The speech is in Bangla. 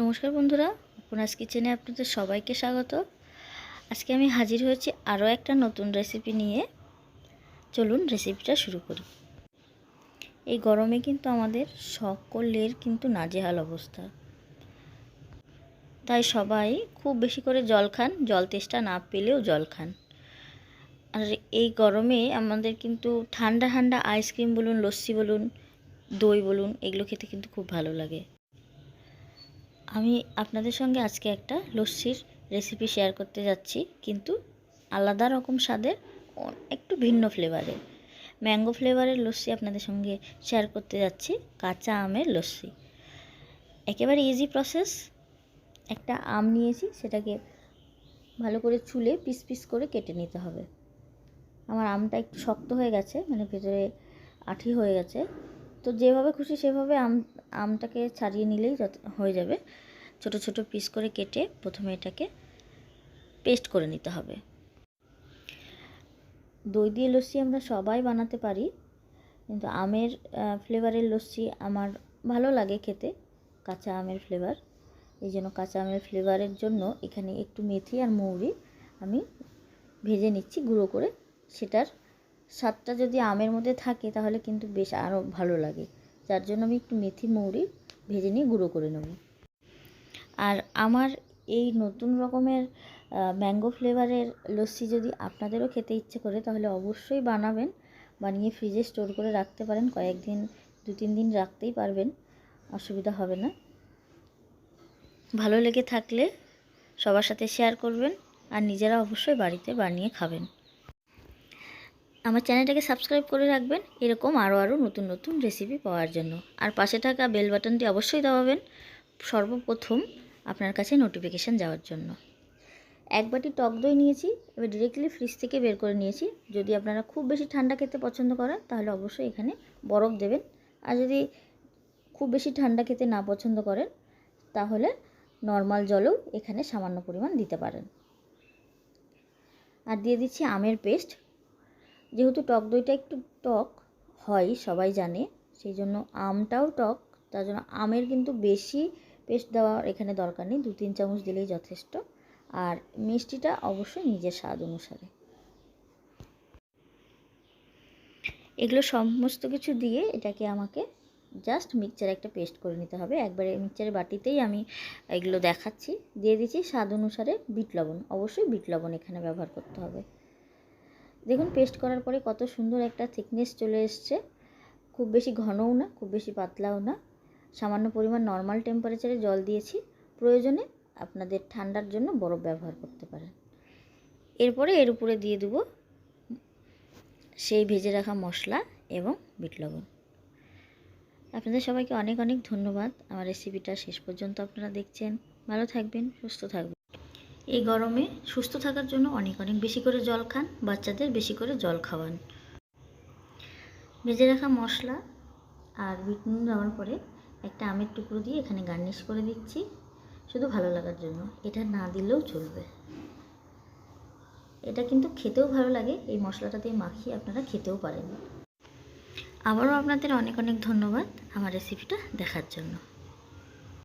নমস্কার বন্ধুরা, পুনাস কিচেনে আপনাদের সবাইকে স্বাগত। আজকে আমি হাজির হয়েছি আরও একটা নতুন রেসিপি নিয়ে। চলুন রেসিপিটা শুরু করি। এই গরমে কিন্তু আমাদের সকলের কিন্তু নাজেহাল অবস্থা, তাই সবাই খুব বেশি করে জল খান, জল তেষ্টা না পেলেও জল খান। আর এই গরমে আমাদের কিন্তু ঠান্ডা ঠান্ডা আইসক্রিম বলুন, লস্যি বলুন, দই বলুন, এগুলো খেতে কিন্তু খুব ভালো লাগে। আমি আপনাদের সঙ্গে আজকে একটা লস্যির রেসিপি শেয়ার করতে যাচ্ছি, কিন্তু আলাদা রকম স্বাদের, একটু ভিন্ন ফ্লেভারের ম্যাঙ্গো ফ্লেভারের লস্যি আপনাদের সঙ্গে শেয়ার করতে যাচ্ছি। কাঁচা আমের লস্যি, একেবারে ইজি প্রসেস। একটা আম নিয়েছি, সেটাকে ভালো করে ছুলে পিস পিস করে কেটে নিতে হবে। আমার আমটা একটু শক্ত হয়ে গেছে, মানে ভেতরে আঠি হয়ে গেছে, তো যেভাবে খুশি সেভাবে আমটাকে ছাড়িয়ে নিলেই হয়ে যাবে। ছোট ছোট পিস করে কেটে প্রথমে এটাকে পেস্ট করে নিতে হবে। দই দিয়ে লস্যি আমরা সবাই বানাতে পারি, কিন্তু আমের ফ্লেভারের লস্যি আমার ভালো লাগে খেতে, কাঁচা আমের ফ্লেভার। এই জন্য কাঁচা আমের ফ্লেভারের জন্য এখানে একটু মেথি আর মৌরি আমি ভেজে নিচ্ছি গুঁড়ো করে। সেটার স্বাদটা যদি আমের মধ্যে থাকে তাহলে কিন্তু বেশ আরও ভালো লাগে, যার জন্য আমি একটু মেথি মৌরি ভেজে নিয়ে গুঁড়ো করে নেব। আর আমার এই নতুন রকমের ম্যাঙ্গো ফ্লেভারের লস্যি যদি আপনাদেরও খেতে ইচ্ছে করে তাহলে অবশ্যই বানাবেন, বানিয়ে ফ্রিজে স্টোর করে রাখতে পারেন। কয়েকদিন, 2-3 দিন রাখতেই পারবেন, অসুবিধা হবে না। ভালো লেগে থাকলে সবার সাথে শেয়ার করবেন, আর নিজেরা অবশ্যই বাড়িতে বানিয়ে খাবেন। আমার চ্যানেলটাকে সাবস্ক্রাইব করে রাখবেন এরকম আরও নতুন নতুন রেসিপি পাওয়ার জন্য। আর পাশে থাকা বেল বাটনটি অবশ্যই দাবাবেন সর্বপ্রথম আপনার কাছে নোটিফিকেশান যাওয়ার জন্য। 1 বাটি টক দই নিয়েছি, এবার ডিরেক্টলি ফ্রিজ থেকে বের করে নিয়েছি। যদি আপনারা খুব বেশি ঠান্ডা খেতে পছন্দ করেন তাহলে অবশ্যই এখানে বরফ দেবেন, আর যদি খুব বেশি ঠান্ডা খেতে না পছন্দ করেন তাহলে নর্মাল জলও এখানে সামান্য পরিমাণ দিতে পারেন। আর দিয়ে দিচ্ছি আমের পেস্ট। যেহেতু টক দইটা একটু টক হয় সবাই জানে, সেই জন্য আমটাও টক, তার জন্য আমের কিন্তু বেশি পেস্ট দেওয়ার এখানে দরকার নেই, 2-3 চামচ দিলেই যথেষ্ট। আর মিষ্টিটা অবশ্যই নিজের স্বাদ অনুসারে। এগুলো সমস্ত কিছু দিয়ে এটাকে আমাকে জাস্ট মিক্সচার একটা পেস্ট করে নিতে হবে। একবারে মিক্সচারের বাটিতেই আমি এগুলো দেখাচ্ছি। দিয়ে দিচ্ছি স্বাদ অনুসারে বিট লবণ, অবশ্যই বিট লবণ এখানে ব্যবহার করতে হবে। দেখুন পেস্ট করার পরে কত সুন্দর একটা থিকনেস চলে এসছে। খুব বেশি ঘনও না, খুব বেশি পাতলাও না। সামান্য পরিমাণ নর্মাল টেম্পারেচারে জল দিয়েছি, প্রয়োজনে আপনাদের ঠান্ডার জন্য বরফ ব্যবহার করতে পারেন। এরপরে এর উপরে দিয়ে দেবো সেই ভেজে রাখা মশলা এবং বিট লবণ। আপনাদের সবাইকে অনেক অনেক ধন্যবাদ আমার রেসিপিটা শেষ পর্যন্ত আপনারা দেখছেন। ভালো থাকবেন, সুস্থ থাকবেন। এই গরমে সুস্থ থাকার জন্য অনেক অনেক বেশি করে জল খান, বাচ্চাদের বেশি করে জল খাওয়ান। ভেজে রাখা মশলা আর বিট নুন দেওয়ার পরে একটা আমের টুকরো দিয়ে এখানে গার্নিশ করে দিচ্ছি, শুধু ভালো লাগার জন্য। এটা না দিলেও চলবে, এটা কিন্তু খেতেও ভালো লাগে। এই মশলাটা দিয়ে মাখিয়ে আপনারা খেতেও পারেন। আবারও আপনাদের অনেক অনেক ধন্যবাদ আমার রেসিপিটা দেখার জন্য।